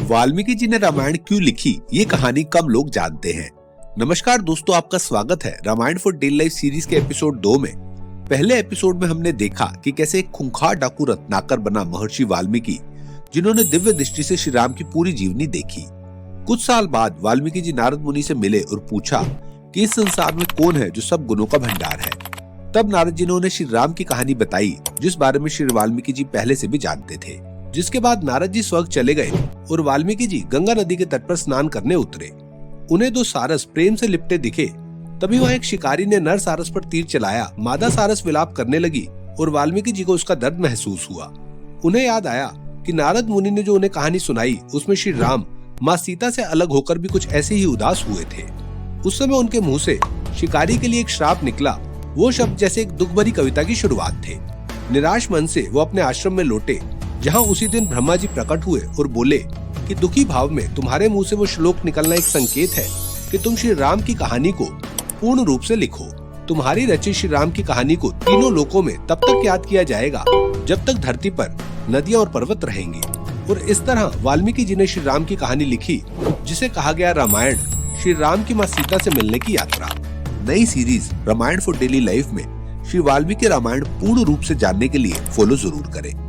वाल्मीकि जी ने रामायण क्यों लिखी, ये कहानी कम लोग जानते हैं। नमस्कार दोस्तों, आपका स्वागत है Ramayan for daily life series के एपिसोड 2 में। पहले एपिसोड में हमने देखा कि कैसे एक खूंखार डाकू रत्नाकर बना महर्षि वाल्मीकि, जिन्होंने दिव्य दृष्टि से श्री राम की पूरी जीवनी देखी। कुछ साल बाद वाल्मीकि जी नारद मुनि से मिले और पूछा कि इस संसार में कौन है जो सब गुणों का भंडार है। तब नारद जी ने उन्हें श्री राम की कहानी बताई, जिस बारे में श्री वाल्मीकि जी पहले से भी जानते थे। जिसके बाद नारद जी स्वर्ग चले गए और वाल्मीकि जी गंगा नदी के तट पर स्नान करने उतरे। उन्हें दो सारस प्रेम से लिपटे दिखे। तभी वहाँ एक शिकारी ने नर सारस पर तीर चलाया। मादा सारस विलाप करने लगी और वाल्मीकि जी को उसका दर्द महसूस हुआ। उन्हें याद आया कि नारद मुनि ने जो उन्हें कहानी सुनाई, उसमें श्री राम माँ सीता से अलग होकर भी कुछ ऐसे ही उदास हुए थे। उस समय उनके मुँह से शिकारी के लिए एक श्राप निकला। वो शब्द जैसे एक दुख भरी कविता की शुरुआत थे। निराश मन से वो अपने आश्रम में लौटे, जहाँ उसी दिन ब्रह्मा जी प्रकट हुए और बोले कि दुखी भाव में तुम्हारे मुंह से वो श्लोक निकलना एक संकेत है कि तुम श्री राम की कहानी को पूर्ण रूप से लिखो। तुम्हारी रचित श्री राम की कहानी को तीनों लोकों में तब तक याद किया जाएगा जब तक धरती पर नदियां और पर्वत रहेंगे। और इस तरह वाल्मीकि जी ने श्री राम की कहानी लिखी, जिसे कहा गया रामायण, श्री राम की माँ सीता से मिलने की यात्रा। नई series Ramayan for daily life में श्री वाल्मीकि रामायण पूर्ण रूप से जानने के लिए फॉलो जरूर करें।